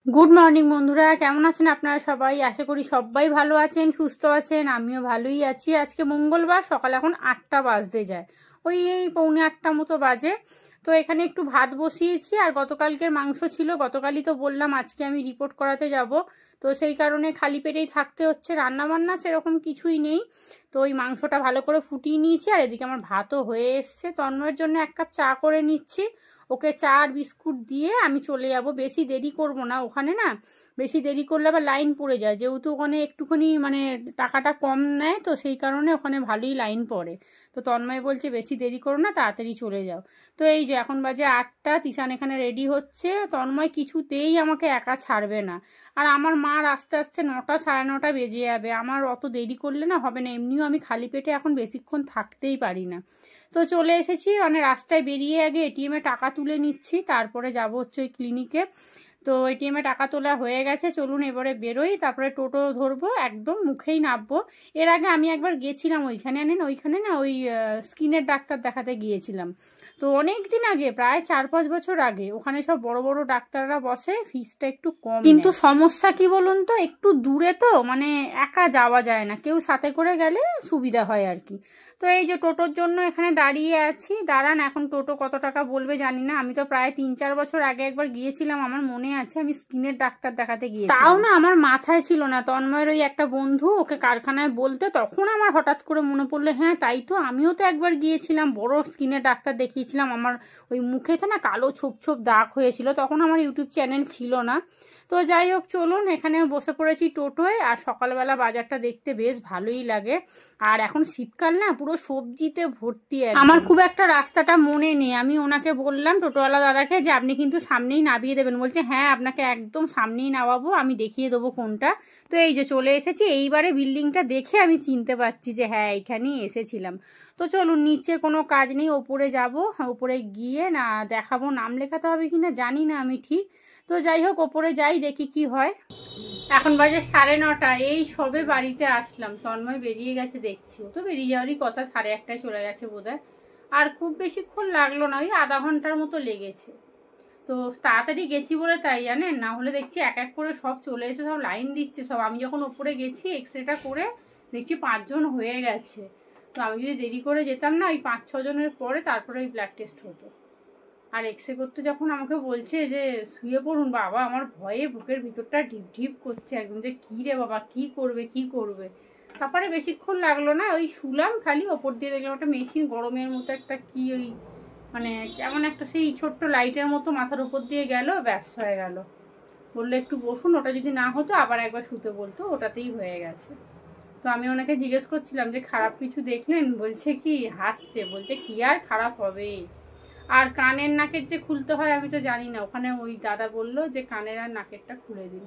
Good morning বন্ধুরা, কেমন আছেন আপনারা সবাই? আশা করি সবাই ভালো আছেন, সুস্থ আছেন। আমিও ভালোই আছি। আজকে মঙ্গলবার, সকাল এখন 8টা বাজতে যায়, এই পৌনে 8টা মতো বাজে। তো এখানে একটু ভাত বসিয়েছি, আর গতকালকের মাংস ছিল। গতকালই তো বললাম আজকে আমি রিপোর্ট করাতে যাব, তো সেই কারণে খালি পেটেই থাকতে হচ্ছে। রান্না বান্না সেরকম কিছুই নেই। তো ওই মাংসটা ভালো করে ফুটিয়ে নিয়েছি, আর এদিকে আমার ভাতও হয়ে এসছে। তন্ময়ের জন্য 1 কাপ চা করে নিচ্ছি। ওকে চা আর বিস্কুট দিয়ে আমি চলে যাব। বেশি দেরি করব না, ওখানে না বেশি দেরি করলে আবার লাইন পড়ে যায়, যেহেতু ওখানে একটুখানি মানে টাকাটা কম নেয়, তো সেই কারণে ওখানে ভালোই লাইন পড়ে। তো তন্ময় বলছে বেশি দেরি করো না, তাড়াতাড়ি চলে যাও। তো এই যে এখন বাজে 8টা, তিশান এখানে রেডি হচ্ছে। তন্ময় কিছুতেই আমাকে একা ছাড়বে না। আর আমার মা আস্তে আস্তে 9টা সাড়ে 9টা বেজে যাবে। আমার অত দেরি করলে না হবে না, এমনিও আমি খালি পেটে এখন বেশিক্ষণ থাকতেই পারি না। তো চলে এসেছি, মানে রাস্তায় বেরিয়ে আগে এটিএমে টাকা তুলে নিচ্ছি, তারপরে যাব হচ্ছে ওই ক্লিনিকে। তো এটিএমে টাকা তোলা হয়ে গেছে, চলুন এবারে বেরোই, তারপরে টোটো ধরবো, একদম মুখেই নামবো। এর আগে আমি একবার গেছিলাম ওইখানে, ওইখানে না ওই স্কিনের ডাক্তার দেখাতে গিয়েছিলাম। তো অনেক দিন আগে, প্রায় 4-5 বছর আগে। ওখানে সব বড় বড় ডাক্তাররা বসে, ফিসটা একটু কম, কিন্তু সমস্যা কি বলুন তো, একটু দূরে তো, মানে একা যাওয়া যায় না, কেউ সাথে করে গেলে সুবিধা হয় আর কি। তো এই যে টোটোর জন্য এখানে দাঁড়িয়ে আছি। দাঁড়ান, এখন টোটো কত টাকা বলবে জানি না। আমি তো প্রায় 3-4 বছর আগে একবার গিয়েছিলাম, আমার মনে আছে, আমি স্কিনের ডাক্তার দেখাতে গিয়েছিলাম। তাও না আমার মাথায় ছিল না। তন্ময়ের ওই একটা বন্ধু ওকে কারখানায় বলতে, তখন আমার হঠাৎ করে মনে পড়লো, হ্যাঁ তাই তো, আমিও তো একবার গিয়েছিলাম, বড় স্কিনের ডাক্তার দেখিয়েছিলাম। আমার ওই মুখেতে না কালো ছোপ ছোপ দাগ হয়েছিল, তখন আমার ইউটিউব চ্যানেল ছিল না। তো যাই হোক, চলুন এখানে বসে পড়েছি টোটোয়। আর সকালবেলা বাজারটা দেখতে বেশ ভালোই লাগে। আর এখন শীতকাল না, পুরো সবজিতে ভর্তি। আমার খুব একটা রাস্তাটা মনে নেই। আমি ওনাকে বললাম, টোটোওয়ালা দাদাকে, যে আপনি কিন্তু সামনেই নামিয়ে দেবেন। বলছে হ্যাঁ, আপনাকে একদম সামনেই নামাবো, আমি দেখিয়ে দেবো কোনটা। তো এই যে চলে এসেছি। এইবারে বিল্ডিংটা দেখে আমি চিনতে পারছি যে হ্যাঁ, এইখানেই এসেছিলাম। তো চলুন, নিচে কোনো কাজ নেই, ওপরে যাব। ওপরে গিয়ে না দেখাবো, নাম লেখাতে হবে কিনা জানি না আমি ঠিক। তো যাই হোক, ওপরে যাই, দেখি কি হয়। এখন বাজে 9:30, এই সবে বাড়িতে আসলাম। তন্ময় বেরিয়ে গেছে দেখছি, ও তো বেরিয়ে যাওয়ারই কথা, 1:30 চলে গেছে বোধহয়। আর খুব বেশিক্ষণ লাগলো না, ওই আধা ঘন্টার মতো লেগেছে। তো তাড়াতাড়ি গেছি বলে তাই, জানেন, না হলে দেখছি এক এক করে সব চলে এসে সব লাইন দিচ্ছে সব। আমি যখন ওপরে গেছি এক্সরেটা করে, দেখছি 5 জন হয়ে গেছে। তো আমি যদি দেরি করে যেতাম না, ওই 5-6 জনের পরে তারপরে ওই ব্লাড টেস্ট হতো। আর এক্সরে করতে যখন আমাকে বলছে যে শুয়ে পড়ুন, বাবা আমার ভয়ে বুকের ভিতরটা ঢিপ ঢিপ করছে একদম, যে কী রে বাবা, কি করবে কি করবে। তারপরে বেশিক্ষণ লাগলো না, ওই শুলাম খালি। ওপর দিয়ে দেখলাম একটা মেশিন, গরমের মতো একটা কি ওই, মানে কেমন একটা সেই ছোট্ট লাইটের মতো মাথার উপর দিয়ে গেল, ব্যাস হয়ে গেল। বললো একটু বসুন, ওটা যদি না হতো আবার একবার শুতে বলতো, ওটাতেই হয়ে গেছে। তো আমি ওনাকে জিজ্ঞেস করছিলাম যে খারাপ কিছু দেখলেন, বলছে কি, হাসছে, বলছে কি আর খারাপ হবে। আর কানের নাকের যে খুলতে হয় আমি তো জানি না, ওখানে ওই দাদা বললো যে কানের আর নাকেরটা খুলে দিন।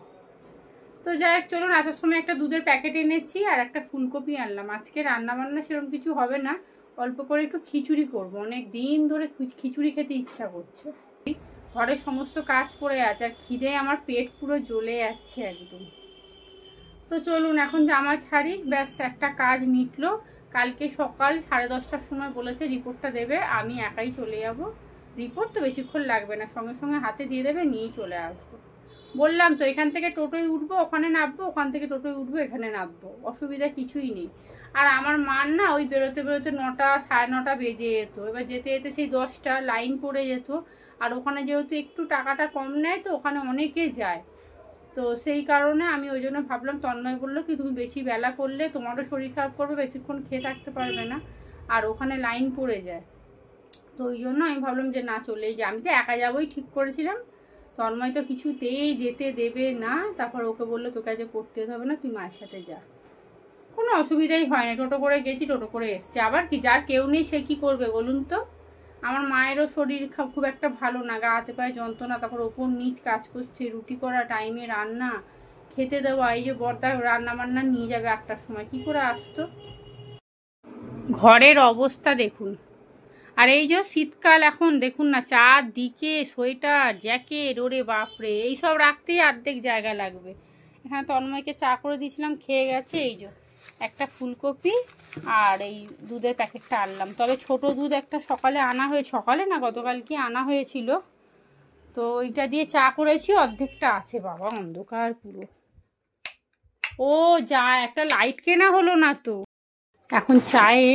তো যাই হোক, চলুন, আসার সময় একটা দুধের প্যাকেট এনেছি আর একটা ফুলকপি আনলাম। আজকে রান্না বান্না সেরকম কিছু হবে না, অল্প করে একটু খিচুড়ি করব। অনেক দিন ধরে খিচুড়ি খেতে ইচ্ছা করছে। ঘরের সমস্ত কাজ পড়ে আছে, আর খিদে আমার পেট পুরো জ্বলে যাচ্ছে একদম। তো চলুন এখন জামা ছাড়ি, ব্যাস একটা কাজ মিটলো। কালকে সকাল 10:30টার সময় বলেছে রিপোর্টটা দেবে, আমি একাই চলে যাব। রিপোর্ট তো বেশিক্ষণ লাগবে না, সঙ্গে সঙ্গে হাতে দিয়ে দেবে, নিয়েই চলে আসবো। বললাম তো, এখান থেকে টোটোয় উঠবো, ওখানে নামবো, ওখান থেকে টোটোয় উঠবো, এখানে নামবো, অসুবিধা কিছুই নেই। আর আমার মার না ওই বেরোতে বেরোতে 9টা সাড়ে 9টা বেজে যেত। এবার যেতে যেতে সেই 10টা লাইন পড়ে যেত। আর ওখানে যেহেতু একটু টাকাটা কম নেয়, তো ওখানে অনেকে যায়। তো সেই কারণে আমি ওই জন্য ভাবলাম, তন্ময় বললো কি তুমি বেশি বেলা করলে তোমারও শরীর খারাপ করবে, বেশিক্ষণ খেয়ে থাকতে পারবে না, আর ওখানে লাইন পড়ে যায়। তো ওই জন্য আমি ভাবলাম যে না, চলেই যে, আমি তো একা যাবোই ঠিক করেছিলাম। তন্ময় তো কিছুতেই যেতে দেবে না। তারপর ওকে বললো তোকে আজ পড়তে হবে না, তুই মায়ের সাথে যা। কোনো অসুবিধাই হয় না, টোটো করে গেছি, টোটো করে এসছি। আবার কি, যার কেউ নেই সে কি করবে বলুন তো। আমার মায়েরও শরীর খুব একটা ভালো না, গা হাতে পায়ে যন্ত্রণা, তারপর ওপর নিচ কাজ করছে, রুটি করা, টাইমে রান্না, খেতে দেওয়া। এই যে বর্দা রান্না বান্না নিয়ে যাবে 8টার সময়, কি করে আসতো। ঘরের অবস্থা দেখুন। আর এই যে শীতকাল, এখন দেখুন না, চারদিকে সোয়েটার, জ্যাকেট, ওরে বাপরে, এইসব রাখতেই অর্ধেক জায়গা লাগবে। এখানে তন্ময়কে চা করে দিয়েছিলাম, খেয়ে গেছে। এই যে একটা ফুলকপি আর এই দুধের প্যাকেটটা আনলাম। তবে ছোট দুধ একটা সকালে আনা হয়ে, সকালে না গতকাল কি আনা হয়েছিল। তো ওইটা দিয়ে চা করেছি, অর্ধেকটা আছে। বাবা অন্ধকার পুরো। ও যা, একটা লাইট কেনা হলো না তো। এখন চায়ে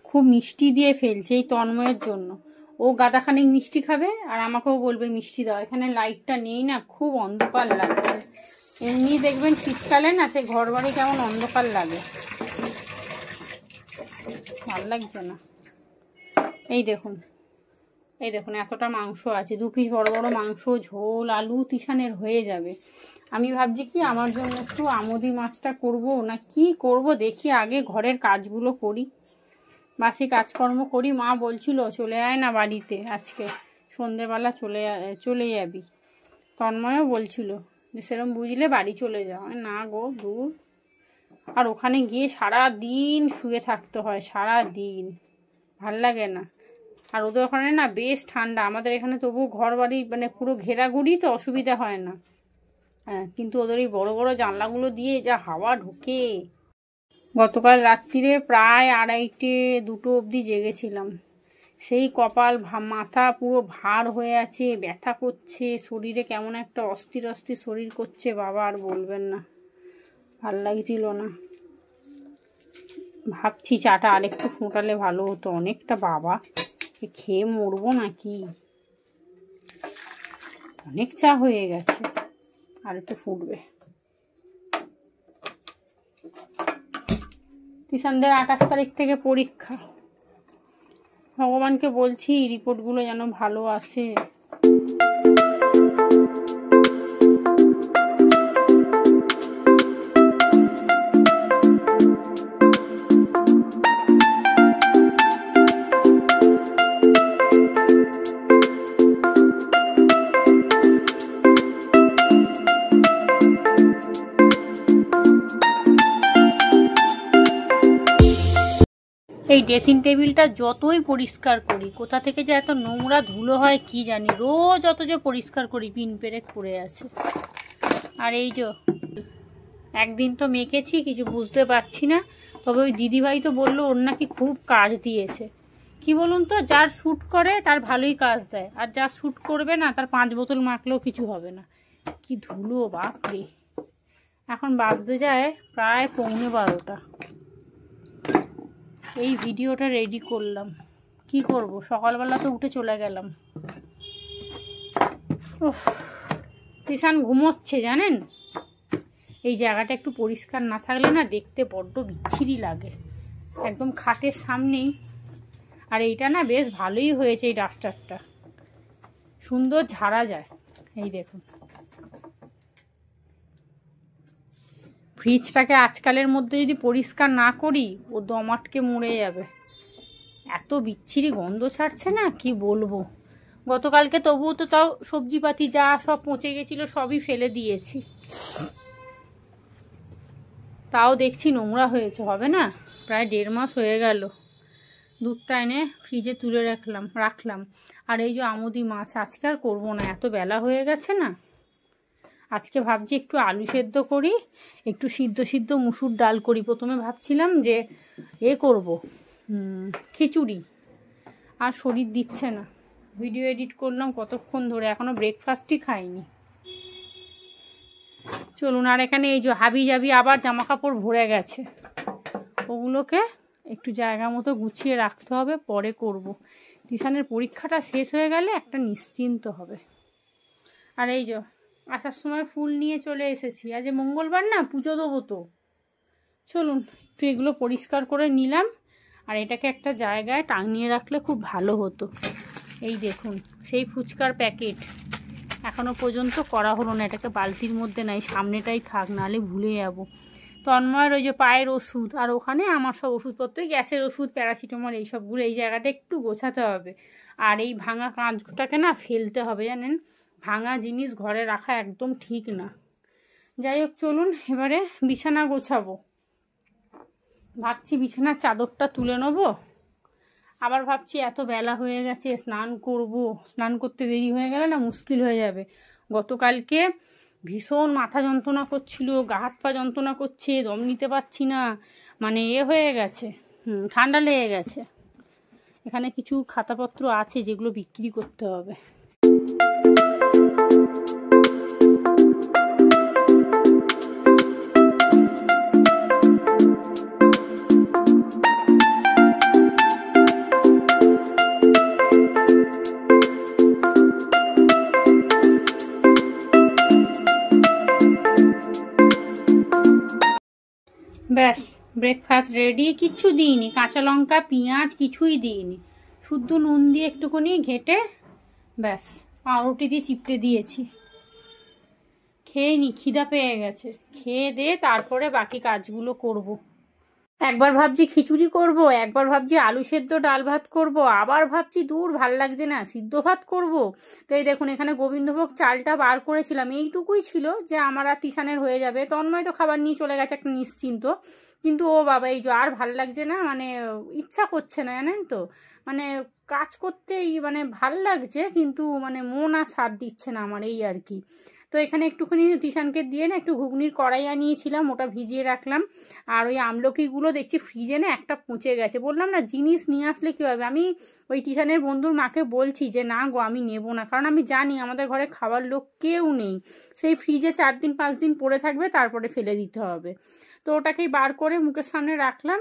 খুব মিষ্টি দিয়ে ফেলছে এই তন্ময়ের জন্য। ও গাদাখানিক মিষ্টি খাবে আর আমাকেও বলবে মিষ্টি দাও। এখানে লাইটটা নেই না, খুব অন্ধকার লাগছে। এমনি দেখবেন শীতকালে না সে ঘর বাড়ি কেমন অন্ধকার লাগে, ভাল লাগছে না। এই দেখুন এতটা মাংস আছে, 2 পিস বড় বড় মাংস, ঝোল আলু তিশানের হয়ে যাবে। আমি ভাবছি কি আমার জন্য একটু আমুদি মাছটা করব না কি করব, দেখি আগে ঘরের কাজগুলো করি, বাসি কাজকর্ম করি। মা বলছিল চলে আয় না বাড়িতে, আজকে সন্ধেবেলা চলে যাবি। তন্ময়ও বলছিল যে সেরকম বুঝলে বাড়ি চলে যাও। না গো, দূর। আর ওখানে গিয়ে সারা দিন শুয়ে থাকতে হয়, সারা দিন ভাল লাগে না। আর ওদের ওখানে না বেশ ঠান্ডা, আমাদের এখানে তবু ঘর বাড়ি মানে পুরো ঘেরাঘুরি তো অসুবিধা হয় না। হ্যাঁ, কিন্তু ওদের এই বড় বড় জানলাগুলো দিয়ে যা হাওয়া ঢোকে। গতকাল রাত্রিরে প্রায় 2:30 2টো অবধি জেগেছিলাম। সেই কপাল মাথা পুরো ভার হয়ে আছে, ব্যথা করছে, শরীরে কেমন একটা অস্থির অস্থির শরীর করছে। বাবা আর বলবেন না, ভাল লাগছিল না। ভাবছি চাটা আরেকটু ফোটালে ভালো হতো অনেকটা। বাবা খেয়ে মরবো নাকি, অনেক চা হয়ে গেছে, আর একটু ফুটবে। তিশানদের 28 তারিখ থেকে পরীক্ষা। ভগবানকে বলছি রিপোর্টগুলো যেন ভালো আসে। এই ড্রেসিং টেবিলটা যতই পরিষ্কার করি, কোথা থেকে যে এত নোংরা ধুলো হয় কি জানি। রোজ অত যে পরিষ্কার করি, পিন পেরেক পড়ে আছে। আর এই যে একদিন তো মেখেছি, কিছু বুঝতে পারছি না। তবে ওই দিদিভাই তো বললো ওর নাকি খুব কাজ দিয়েছে। কি বলুন তো, যার শ্যুট করে তার ভালোই কাজ দেয়, আর যার শ্যুট করবে না তার 5 বোতল মাখলেও কিছু হবে না। কি ধুলো বাপরে। এখন বাজতে যায় প্রায় 11:15। এই ভিডিওটা রেডি করলাম, কি করব, সকালবেলা তো উঠে চলে গেলাম। তিশান ঘুমোচ্ছে জানেন। এই জায়গাটা একটু পরিষ্কার না থাকলে না দেখতে বড্ড বিচ্ছিরি লাগে, একদম খাটের সামনেই। আর এইটা না বেশ ভালোই হয়েছে, এই ডাস্টারটা সুন্দর ঝাড়া যায়। এই দেখুন, ফ্রিজটাকে আজকালের মধ্যে যদি পরিষ্কার না করি ও দম আটকে মরে যাবে, এত বিচ্ছিরি গন্ধ ছাড়ছে না কি বলবো। গতকালকে তবুও তো তাও সবজিপাতি যা সব পচে গেছিলো সবই ফেলে দিয়েছি, তাও দেখছি নোংরা হয়েছে। হবে না, প্রায় 1.5 মাস হয়ে গেল। দুধটা এনে ফ্রিজে তুলে রাখলাম। আর এই যে আমুদি মাছ আজকে আর করবো না, এত বেলা হয়ে গেছে না। আজকে ভাবছি একটু আলু সেদ্ধ করি, একটু সিদ্ধ মুসুর ডাল করি। প্রথমে ভাবছিলাম যে করব খিচুড়ি, আর শরীর দিচ্ছে না। ভিডিও এডিট করলাম কতক্ষণ ধরে, এখনো ব্রেকফাস্টই খাইনি। চলুন, আর এখানে এই যে হাবি জাবি আবার জামা কাপড় ভরে গেছে, ওগুলোকে একটু জায়গা মতো গুছিয়ে রাখতে হবে, পরে করব। তিশানের পরীক্ষাটা শেষ হয়ে গেলে একটা নিশ্চিন্ত হবে। আর এই যে আসার সময় ফুল নিয়ে চলে এসেছি, আজ মঙ্গলবার না, পুজো দেবো তো। চলুন একটু এগুলো পরিষ্কার করে নিলাম, আর এটাকে একটা জায়গায় টাঙিয়ে রাখলে খুব ভালো হতো। এই দেখুন সেই ফুচকার প্যাকেট, এখনো পর্যন্ত করা হলো না। এটাকে বালতির মধ্যে নাই, সামনেটাই থাক, নাহলে ভুলে যাব। তন্ময়ের ওই যে পায়ের ওষুধ, আর ওখানে আমার সব ওষুধপত্র, গ্যাসের ওষুধ, প্যারাসিটামল, এইসবগুলো এই জায়গাটা একটু গোছাতে হবে। আর এই ভাঙা কাঁচটাকে না ফেলতে হবে, জানেন, ভাঙা জিনিস ঘরে রাখা একদম ঠিক না। যাই হোক, চলুন এবারে বিছানা গোছাবো। ভাবছি বিছানার চাদরটা তুলে নেবো। আবার ভাবছি এত বেলা হয়ে গেছে, স্নান করব, স্নান করতে দেরি হয়ে গেলে না মুশকিল হয়ে যাবে। গতকালকে ভীষণ মাথা যন্ত্রণা করছিল, গা হাত পা যন্ত্রণা করছে, দম নিতে পারছি না, মানে হয়ে গেছে, ঠান্ডা লেগে গেছে। এখানে কিছু খাতাপত্র আছে যেগুলো বিক্রি করতে হবে। ব্যাস ব্রেকফাস্ট রেডি। কিচ্ছু দিইনি, কাঁচা লঙ্কা পেঁয়াজ কিছুই দিইনি, শুদ্ধ নুন দিয়ে একটুখানি ঘেটে ব্যাস পাউরুটি দিয়ে চিপটে দিয়েছি। খেয়ে নি, খিদা পেয়ে গেছে, খেয়ে দিয়ে তারপরে বাকি কাজগুলো করব। একবার ভাবছি খিচুড়ি করব, একবার ভাবছি আলু সেদ্ধ ডাল ভাত করব, আবার ভাবছি দূর ভাল লাগছে না সিদ্ধ ভাত করব। তো এই দেখুন এখানে গোবিন্দভোগ চালটা বার করেছিলাম, এইটুকুই ছিল যে আমার আর তিশানের হয়ে যাবে। তন্ময় তো খাবার নিয়ে চলে গেছে একটা নিশ্চিন্ত, কিন্তু ও বাবা এই যে আর ভাল লাগছে না, মানে ইচ্ছা করছে না জানেন তো, মানে কাজ করতেই মানে ভাল লাগছে কিন্তু মানে মন আর সাথ দিচ্ছে না আমার, এই আর কি। তো এখানে একটুখানি তিশানকে দিয়ে না একটু ঘুগনির কড়াই আনিয়েছিলাম, ওটা ভিজিয়ে রাখলাম। আর ওই আমলকিগুলো দেখছি ফ্রিজে না একটা পচে গেছে, বললাম না জিনিস নিয়ে আসলে কী হবে। আমি ওই টিশানের বন্ধুর মাকে বলছি যে না গো আমি নেবো না, কারণ আমি জানি আমাদের ঘরে খাবার লোক কেউ নেই, সেই ফ্রিজে 4 দিন 5 দিন পড়ে থাকবে তারপরে ফেলে দিতে হবে। তো ওটাকেই বার করে মুখের সামনে রাখলাম,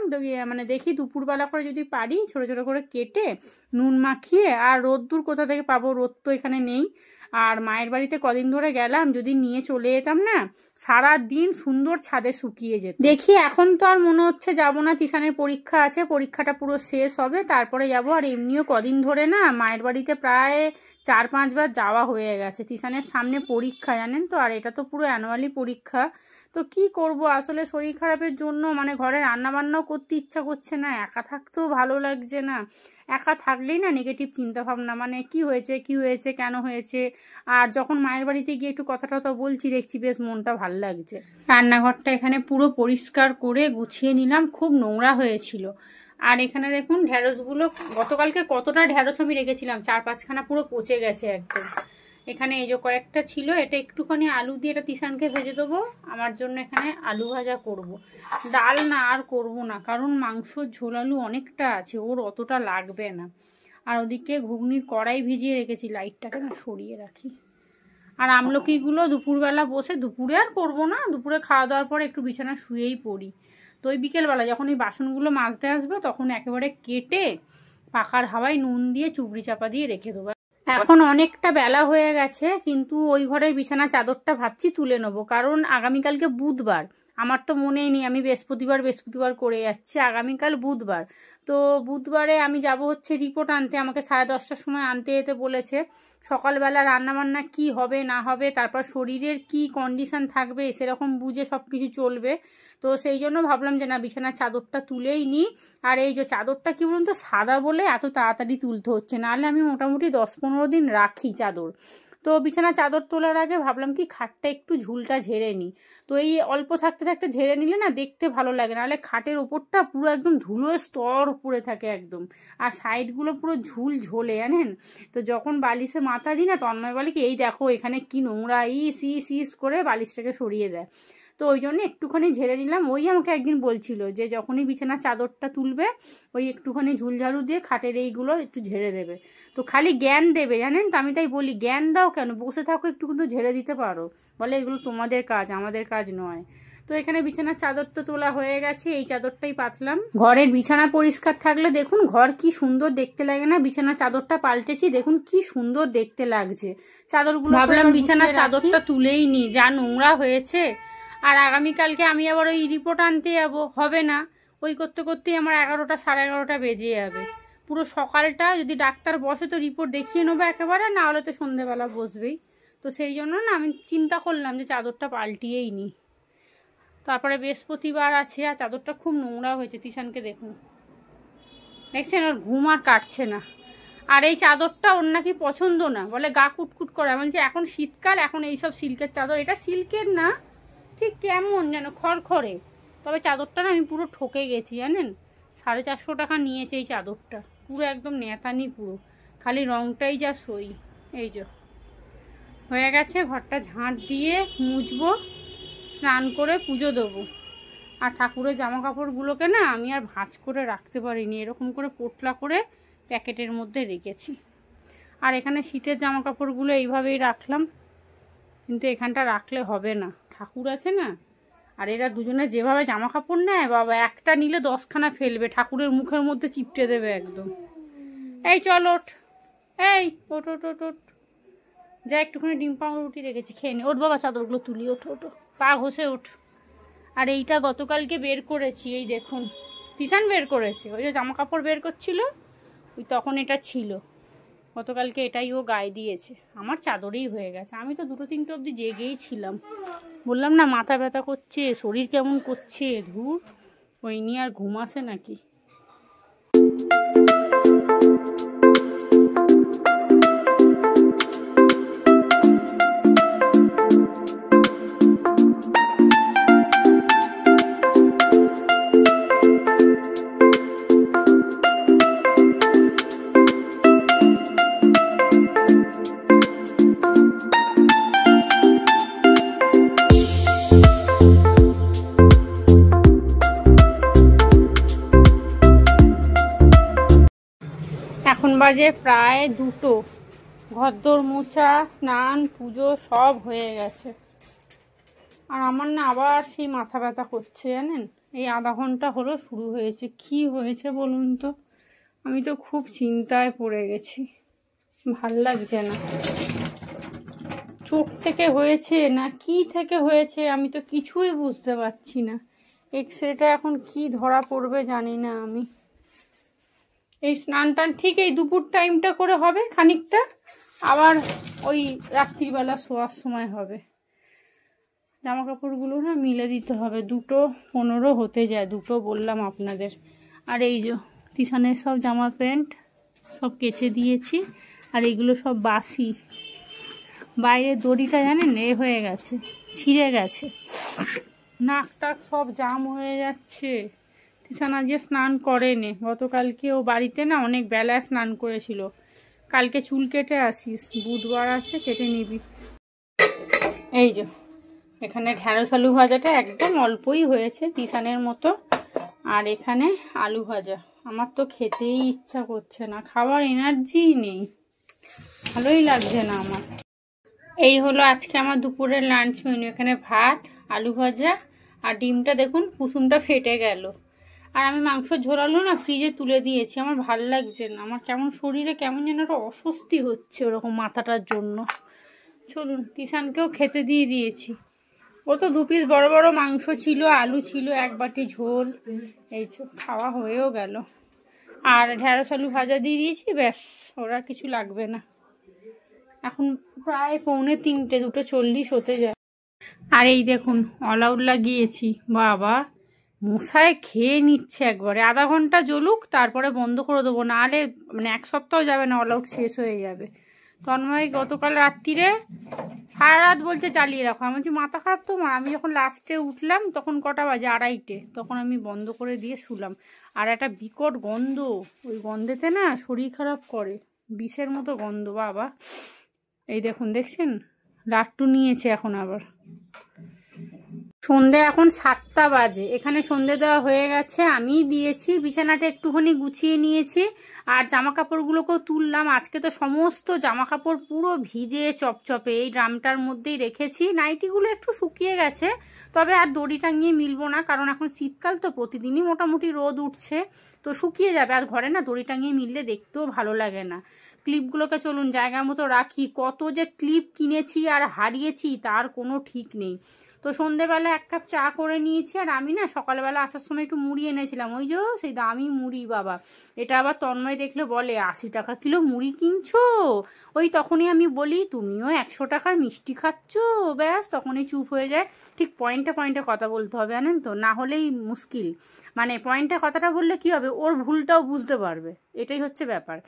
মানে দেখি দুপুরবেলা করে যদি পারি ছোটো ছোটো করে কেটে নুন মাখিয়ে, আর রোদ্দুর কোথা থেকে পাবো, রোদ তো এখানে নেই। আর মায়ের বাড়িতে কদিন ধরে গেলাম, যদি নিয়ে চলে যেতাম না সারা দিন সুন্দর ছাদে শুকিয়ে যেত। দেখি এখন তো আর মনে হচ্ছে যাব না, তিশানের পরীক্ষা আছে, পরীক্ষাটা পুরো শেষ হবে তারপরে যাব। আর এমনিও কদিন ধরে না মায়ের বাড়িতে প্রায় 4-5 বার যাওয়া হয়ে গেছে, তিশানের সামনে পরীক্ষা জানেন তো, আর এটা তো পুরো অ্যানুয়ালি পরীক্ষা। তো কি করব আসলে শরীর খারাপের জন্য মানে ঘরে রান্না বান্নাও করতে ইচ্ছা করছে না, একা থাকতেও ভালো লাগছে না। একা থাকলেই না নেগেটিভ চিন্তা ভাবনা, মানে কি হয়েছে কি হয়েছে কেন হয়েছে। আর যখন মায়ের বাড়িতে গিয়ে একটু কথা টথা বলছি দেখছি বেশ মনটা ভাল লাগছে। রান্নাঘরটা এখানে পুরো পরিষ্কার করে গুছিয়ে নিলাম, খুব নোংরা হয়েছিল। আর এখানে দেখুন ঢ্যাঁড়সগুলো গতকালকে কতটা ঢ্যাঁড়স আমি রেখেছিলাম, 4-5খানা পুরো পচে গেছে একদম। এখানে এই যে কয়েকটা ছিল, এটা একটুখানি আলু দিয়ে এটা তিশানকে ভেজে দেবো, আমার জন্য এখানে আলু ভাজা করব। ডাল না আর করব না, কারণ মাংসর ঝোল আলু অনেকটা আছে, ওর অতটা লাগবে না। আর ওদিকে ঘুগনির কড়াই ভিজিয়ে রেখেছি, লাইটটাকে না সরিয়ে রাখি। আর আমলকিগুলো দুপুরবেলা বসে, দুপুরে আর করবো না, দুপুরে খাওয়া দাওয়ার পর একটু বিছানা শুয়েই পড়ি। তো ওই বিকেলবেলা যখন এই বাসনগুলো মাজতে আসবে তখন একেবারে কেটে পাখার হাওয়ায় নুন দিয়ে চুবড়ি চাপা দিয়ে রেখে দেবো। এখন অনেকটা বেলা হয়ে গেছে, কিন্তু ওই ঘরের বিছানা চাদরটা ভাবছি তুলে নেবো, কারণ আগামীকালকে বুধবার। আমার তো মনেই নেই, আমি বৃহস্পতিবার করে যাচ্ছি, আগামীকাল বুধবার। তো বুধবারে আমি যাব হচ্ছে রিপোর্ট আনতে, আমাকে 10:30টার সময় আনতে যেতে বলেছে। সকালবেলা রান্নাবান্না কি হবে না হবে, তারপর শরীরের কি কন্ডিশন থাকবে সেরকম বুঝে সব কিছু চলবে। তো সেই জন্য ভাবলাম যে না বিছানার চাদরটা তুলেই নিই। আর এই যে চাদরটা কি বলুন তো, সাদা বলে এত তাড়াতাড়ি তুলতে হচ্ছে, নাহলে আমি মোটামুটি 10-15 দিন রাখি চাদর। তো বিছানা চাদর তোলার আগে ভাবলাম কি খাটটা একটু ঝুলটা ঝেড়ে নিই। তো এই অল্প থাকতে থাকতে ঝেড়ে নিলে না দেখতে ভালো লাগে, নাহলে খাটের ওপরটা পুরো একদম ধুলোয় স্তর পড়ে থাকে একদম, আর সাইডগুলো পুরো ঝুল ঝোলে জানেন। তো যখন বালিশে মাথা দিই না, তন্ময় বলে কি এই দেখো এখানে কি নোংরা, ইস করে বালিশটাকে সরিয়ে দেয়। তো ওই জন্য একটুখানি ঝেড়ে নিলাম। ওই আমাকে একদিন বলছিল যে যখনই বিছানার চাদরটা তুলবে ওই একটুখানি ঝুলঝাড়ু দিয়ে খাটের এইগুলো একটু ঝেড়ে দেবে। তো খালি জ্ঞান দেবে জানেন তো, আমি তাই বলি জ্ঞান দাও কেন, বসে থাকো একটু কিন্তু ঝেড়ে দিতে পারো। বলে এগুলো তোমাদের কাজ, আমাদের কাজ নয়। তো এখানে বিছানার চাদর তো তোলা হয়ে গেছে, এই চাদরটাই পাতলাম। ঘরের বিছানা পরিষ্কার থাকলে দেখুন ঘর কি সুন্দর দেখতে লাগে না। বিছানার চাদরটা পাল্টেছি, দেখুন কি সুন্দর দেখতে লাগছে চাদরগুলো। ভাবলাম বিছানার চাদরটা তুলেই নি, যা নোংরা হয়েছে। আর আগামীকালকে আমি আবার ওই রিপোর্ট আনতে যাবো, হবে না ওই করতে করতেই আমার 11টা 11:30 বেজে যাবে। পুরো সকালটা যদি ডাক্তার বসে তো রিপোর্ট দেখিয়ে নেবো একেবারে, না হলে তো সন্ধেবেলা বসবেই। তো সেই জন্য না আমি চিন্তা করলাম যে চাদরটা পাল্টিয়েই নিই। তারপরে বৃহস্পতিবার আছে, আর চাদরটা খুব নোংরা হয়েছে। তিশানকে দেখুন, দেখছেন ওর ঘুম আর কাটছে না। আর এই চাদরটা ওর নাকি পছন্দ না, বলে গা কুটকুট করে। এমন যে এখন শীতকাল, এখন এইসব সিল্কের চাদর, এটা সিল্কের না ঠিক কেমন যেন খড়খড়ে। তবে চাদরটা না আমি পুরো ঠকে গেছি জানেন, 450 টাকা নিয়েছে এই চাদরটা, পুরো একদম নেতানি, পুরো খালি রংটাই যা সই। এই যে হয়ে গেছে, ঘরটা ঝাঁট দিয়ে মুছবো, স্নান করে পুজো দেবো। আর ঠাকুরের জামা কাপড়গুলোকে না আমি আর ভাঁজ করে রাখতে পারিনি, এরকম করে পোটলা করে প্যাকেটের মধ্যে রেখেছি। আর এখানে শীতের জামা কাপড়গুলো এইভাবেই রাখলাম, কিন্তু এখানটা রাখলে হবে না, ঠাকুর আছে না। আর এরা দুজনে যেভাবে জামা কাপড় নেয় বাবা, একটা নিলে 10খানা ফেলবে, ঠাকুরের মুখের মধ্যে চিপটে দেবে একদম। এই চল ওঠ, এই ওঠ ওঠ ওঠ ওঠ, যা একটুখানি ডিম পাউরুটি রেখেছি খেয়ে নে। ওঠ বাবা চাদরগুলো তুলি, ওঠ ওঠ, পা ঘষে ওঠ। আর এইটা গতকালকে বের করেছি, এই দেখুন তিশান বের করেছে, ওই যে জামা কাপড় বের করছিল ওই তখন এটা ছিল, গতকালকে এটাই ও গায়ে দিয়েছে। আমার চাদরেই হয়ে গেছে, আমি তো 2-3টে অবধি জেগেই ছিলাম। বললাম না মাথা ব্যথা করছে, শরীর কেমন করছে, ধুর ওই নিয়ে আর ঘুম আসে নাকি। এখন বাজে প্রায় 2টো, ঘরদোর মোছা, স্নান, পুজো সব হয়ে গেছে। আর আমার না আবার সেই মাথা ব্যথা করছে জানেন, এই আধা ঘন্টা হলো শুরু হয়েছে। কি হয়েছে বলুন তো, আমি তো খুব চিন্তায় পড়ে গেছি, ভাল লাগছে না। চোখ থেকে হয়েছে না কি থেকে হয়েছে আমি তো কিছুই বুঝতে পারছি না। এক্সরেটা এখন কি ধরা পড়বে জানি না আমি। এই স্নান টান ঠিক এই দুপুর টাইমটা করে হবে খানিকটা, আবার ওই রাত্রিবেলা শোয়ার সময় হবে। জামা কাপড়গুলো না মিলে দিতে হবে, 2:15 হতে যায়, 2টো বললাম আপনাদের। আর এই যে তিশানের সব জামা প্যান্ট সব কেচে দিয়েছি, আর এগুলো সব বাসি। বাইরে দড়িটা জানেন এ হয়ে গেছে, ছিঁড়ে গেছে, নাক টাক সব জাম হয়ে যাচ্ছে। তিশান আজকে স্নান করেনি, গতকালকে ও বাড়িতে না অনেক বেলায় স্নান করেছিল। কালকে চুল কেটে আসিস, বুধবার আছে কেটে নিবি। এই যে এখানে ঢ্যাঁড়স আলু ভাজাটা একদম অল্পই হয়েছে তিশানের মতো, আর এখানে আলু ভাজা। আমার তো খেতেই ইচ্ছা করছে না, খাওয়ার এনার্জি নেই, ভালোই লাগছে না আমার। এই হলো আজকে আমার দুপুরের লাঞ্চ মেনু। এখানে ভাত, আলু ভাজা, আর ডিমটা দেখুন কুসুমটা ফেটে গেল। আর আমি মাংস ঝোলালো না ফ্রিজে তুলে দিয়েছি, আমার ভাল লাগছে না, আমার কেমন শরীরে কেমন যেন একটা অস্বস্তি হচ্ছে ওরকম মাথাটার জন্য। চলুন তিশানকেও খেতে দিয়ে দিয়েছি, ও তো 2 পিস বড় বড় মাংস ছিল, আলু ছিল, 1 বাটি ঝোল, এই খাওয়া হয়েও গেল। আর ঢ্যাঁড়স আলু ভাজা দিয়ে দিয়েছি, ব্যাস ওরা কিছু লাগবে না। এখন প্রায় 2:45, 2:40 হতে যায়। আর এই দেখুন অল আউট লাগিয়েছি, বাবা মশায় খেয়ে নিচ্ছে একবারে। আধা ঘন্টা জ্বলুক তারপরে বন্ধ করে দেবো, নাহলে মানে 1 সপ্তাহ যাবে না, অল আউট শেষ হয়ে যাবে। তন্ময় গতকাল রাত্রিরে সারা রাত বলছে চালিয়ে রাখো, আমি বলছি মাথা খারাপ তোমার। আমি যখন লাস্টে উঠলাম তখন কটা বাজে, 2:30, তখন আমি বন্ধ করে দিয়ে শুলাম। আর একটা বিকট গন্ধ, ওই গন্ধেতে না শরীর খারাপ করে, বিষের মতো গন্ধ বাবা। এই দেখুন দেখছেন লাট্টু নিয়েছে এখন আবার। সন্ধে এখন 7টা বাজে, এখানে সন্ধে দেওয়া হয়ে গেছে, আমি দিয়েছি, বিছানাটা একটুখানি গুছিয়ে নিয়েছি, আর জামা কাপড়গুলোকেও তুললাম। আজকে তো সমস্ত জামা কাপড় পুরো ভিজে চপচপে, এই ড্রামটার মধ্যেই রেখেছি। নাইটিগুলো একটু শুকিয়ে গেছে, তবে আর দড়ি টাঙিয়ে মিলবো না, কারণ এখন শীতকাল তো প্রতিদিনই মোটামুটি রোদ উঠছে, তো শুকিয়ে যাবে। আর ঘরে না দড়ি টাঙিয়ে মিললে দেখতেও ভালো লাগে না। ক্লিপগুলোকে চলুন জায়গা মতো রাখি, কত যে ক্লিপ কিনেছি আর হারিয়েছি তার কোনো ঠিক নেই। তো সন্ধেবেলা 1 কাপ চা করে নিয়েছি, আর আমি না সকালবেলা আসার সময় একটু মুড়ি এনেছিলাম, ওই যে সেই দামি মুড়ি বাবা। এটা আবার তন্ময় দেখলে বলে 80 টাকা কিলো মুড়ি কিনছো। ওই তখনই আমি বলি তুমিও 100 টাকার মিষ্টি খাচ্ছ, ব্যাস তখনই চুপ হয়ে যায়। ঠিক পয়েন্টে পয়েন্টে কথা বলতে হবে জানেন তো, না হলেই মুশকিল। মানে পয়েন্টে কথাটা বললে কি হবে, ওর ভুলটাও বুঝতে পারবে, এটাই হচ্ছে ব্যাপার।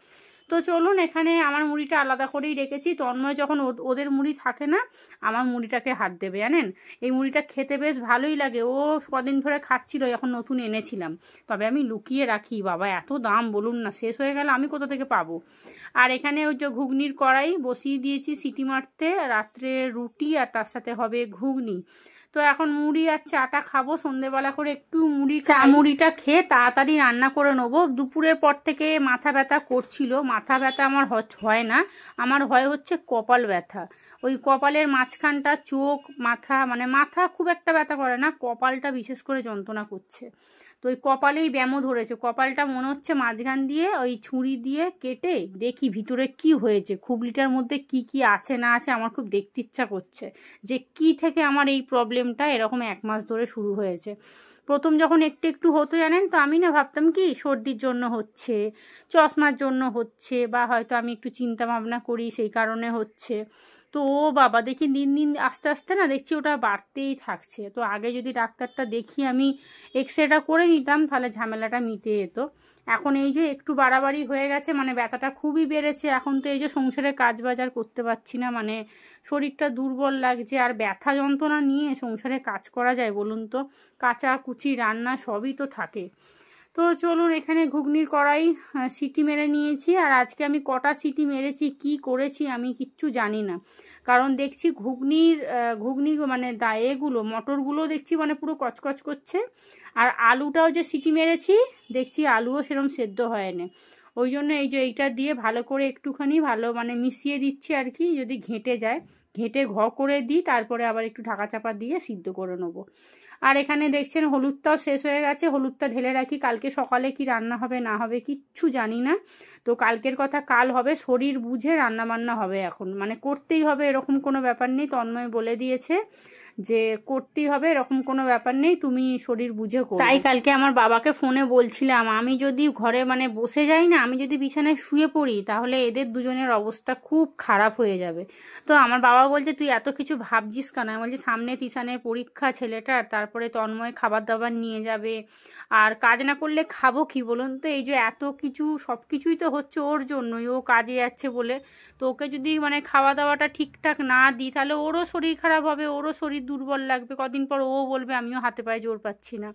তো চলুন এখানে আমার মুড়িটা আলাদা করেই রেখেছি, তন্ময় যখন ওদের মুড়ি থাকে না আমার মুড়িটাকে হাত দেবে জানেন। এই মুড়িটা খেতে বেশ ভালোই লাগে, ও কদিন ধরে খাচ্ছিল, এখন নতুন এনেছিলাম, তবে আমি লুকিয়ে রাখি, বাবা এত দাম বলুন না, শেষ হয়ে গেলে আমি কোথা থেকে পাবো। আর এখানে ওই যে ঘুগনির কড়াই বসিয়ে দিয়েছি সিটি মারতে, রাত্রে রুটি আর তার সাথে হবে ঘুগনি। তো এখন মুড়ি আর চাটা খাবো, সন্ধেবেলা করে একটু মুড়িটা খেয়ে তাড়াতাড়ি রান্না করে নেবো। দুপুরের পর থেকে মাথা ব্যথা করছিল, মাথা ব্যথা আমার হয় না, আমার হচ্ছে কপাল ব্যথা। ওই কপালের মাঝখানটা, চোখ, মাথা, মানে মাথা খুব একটা ব্যথা করে না, কপালটা বিশেষ করে যন্ত্রণা করছে। তো ওই কপালেই ব্যামো ধরেছে, কপালটা মনে হচ্ছে মাঝখান দিয়ে ওই ছুরি দিয়ে কেটে দেখি ভিতরে কি হয়েছে, খুবলিটার মধ্যে কি কি আছে না আছে আমার খুব দেখতে ইচ্ছা করছে যে কি থেকে আমার এই প্রবলেমটা এরকম 1 মাস ধরে শুরু হয়েছে। প্রথম যখন একটু একটু হতো জানেন তো আমি না ভাবতাম কি সর্দির জন্য হচ্ছে, চশমার জন্য হচ্ছে, বা হয়তো আমি একটু চিন্তা ভাবনা করি সেই কারণে হচ্ছে। তো ও বাবা দেখি দিন দিন আস্তে আস্তে না দেখছি ওটা বাড়তেই থাকছে। তো আগে যদি ডাক্তারটা দেখি আমি এক্সরেটা করে নিতাম তাহলে ঝামেলাটা মিটে যেত। এখন এই যে একটু বাড়াবাড়ি হয়ে গেছে, মানে ব্যথাটা খুবই বেড়েছে। এখন তো এই যে সংসারে কাজ বাজার করতে পারছি না, মানে শরীরটা দুর্বল লাগছে। আর ব্যথা যন্ত্রণা নিয়ে সংসারে কাজ করা যায় বলুন তো? কাচা কুচি রান্না সবই তো থাকে। তো চলুন, এখানে ঘুগনির কড়াই সিটি মেরে নিয়েছি। আর আজকে আমি কটা সিটি মেরেছি কি করেছি আমি কিচ্ছু জানি না, কারণ দেখছি ঘুগনি মানে এগুলো মটরগুলো দেখছি মানে পুরো কচকচ করছে। আর আলুটাও যে সিটি মেরেছি দেখছি আলুও সেরকম সেদ্ধ হয়নি। ওই জন্য এই যে এইটা দিয়ে ভালো করে একটুখানি ভালো মানে মিশিয়ে দিচ্ছি আর কি, যদি ঘেঁটে যায় ঘেঁটে করে দিই, তারপরে আবার একটু ঢাকা চাপা দিয়ে সিদ্ধ করে নেবো। আর এখানে দেখছেন হলুদটাও শেষ হয়ে গেছে, হলুদটা ঢেলে রাখি, কালকে সকালে কি রান্না হবে না হবে কিচ্ছু জানি না। তো কালকের কথা কাল হবে, শরীর বুঝে রান্না বান্না হবে। এখন মানে করতেই হবে এরকম কোনো ব্যাপার নেই, তন্ময় বলে দিয়েছে যে করতেই হবে এরকম কোনো ব্যাপার নেই, তুমি শরীর বুঝে করো। তাই কালকে আমার বাবাকে ফোনে বলছিলাম আমি যদি ঘরে মানে বসে যাই না, আমি যদি বিছানায় শুয়ে পড়ি তাহলে এদের দুজনের অবস্থা খুব খারাপ হয়ে যাবে। তো আমার বাবা বলছে তুই এত কিছু ভাবছিস কেন? আমি বলছি সামনে টিউশনের পরীক্ষা ছেলেটার, তারপরে তন্ময় খাবার দাবার নিয়ে যাবে, আর কাজ না করলে খাবো কি বলুন তো? এই যে এত কিছু সব কিছুই তো হচ্ছে ওর জন্যই, ও কাজে যাচ্ছে বলে। তো ওকে যদি মানে খাওয়া দাওয়াটা ঠিকঠাক না দিই তাহলে ওরও শরীর খারাপ হবে, ওরও শরীর দুর্বল লাগবে, কদিন পর ও বলবে আমিও হাতে পায়ে জোর পাচ্ছি না।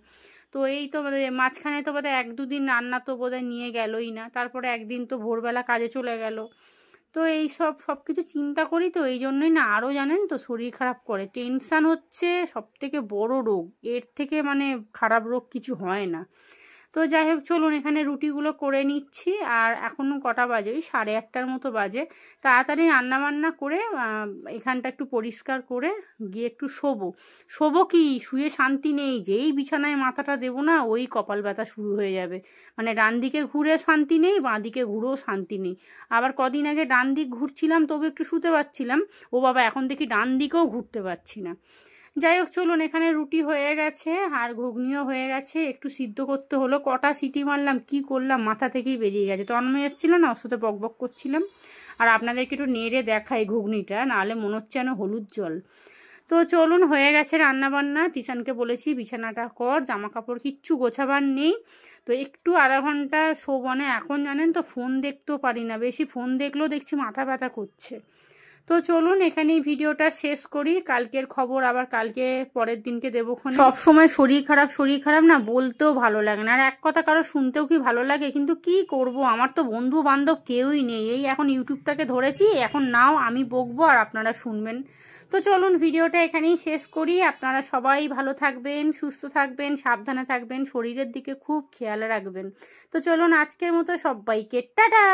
তো এই তো মাঝখানে তো বোধহয় 1-2 দিন রান্না তো বোধহয় নিয়ে গেলই না, তারপরে একদিন তো ভোরবেলা কাজে চলে গেল। তো এই সব কিছু চিন্তা করি, তো এই জন্যই না আরও জানেন তো শরীর খারাপ করে। টেনশান হচ্ছে সবথেকে বড় রোগ, এর থেকে মানে খারাপ রোগ কিছু হয় না। তো যাই হোক চলুন, এখানে রুটিগুলো করে নিচ্ছি। আর এখনও কটা বাজে? ওই 8:30টার মতো বাজে। তাড়াতাড়ি রান্নাবান্না করে এখানটা একটু পরিষ্কার করে গিয়ে একটু শোবো কি শুয়ে শান্তি নেই, যেই বিছানায় মাথাটা দেবো না ওই কপাল ব্যথা শুরু হয়ে যাবে। মানে ডান দিকে ঘুরে শান্তি নেই, বাঁ দিকে ঘুরেও শান্তি নেই। আবার কদিন আগে ডান দিক ঘুরছিলাম তবু একটু শুতে পারছিলাম, ও বাবা এখন দেখি ডান দিকেও ঘুরতে পারছি না। যাই হোক চলুন, এখানে রুটি হয়ে গেছে আর ঘুগনিও হয়ে গেছে, একটু সিদ্ধ করতে হলো। কটা সিটি মারলাম কি করলাম মাথা থেকেই বেরিয়ে গেছে। তন্ময় এসেছিল না, ওর সাথে বকবক করছিলাম। আর আপনাদেরকে একটু নেড়ে দেখাই ঘুগনিটা, নাহলে মনে হচ্ছে যেন হলুদ জল। তো চলুন, হয়ে গেছে রান্না বান্না। তিশানকে বলেছি বিছানাটা কর, জামা কাপড় কিচ্ছু গোছাবার নেই। তো একটু আধা ঘন্টা শোবো না। এখন জানেন তো ফোন দেখতেও পারি না, বেশি ফোন দেখলেও দেখছি মাথা ব্যথা করছে। তো চলুন এখানেই ভিডিওটা শেষ করি, কালকের খবর আবার কালকে পরের দিনকে দেবো। সব সময় শরীর খারাপ না বলতেও ভালো লাগে না, আর এক কথা কারো শুনতেও কি ভালো লাগে? কিন্তু কি করব, আমার তো বন্ধু বান্ধব কেউই নেই। এই এখন ইউটিউবটাকে ধরেছি, এখন নাও আমি বকবো আর আপনারা শুনবেন। তো চলুন ভিডিওটা এখানেই শেষ করি। আপনারা সবাই ভালো থাকবেন, সুস্থ থাকবেন, সাবধানে থাকবেন, শরীরের দিকে খুব খেয়াল রাখবেন। তো চলুন আজকের মতো সবাইকে টাটা।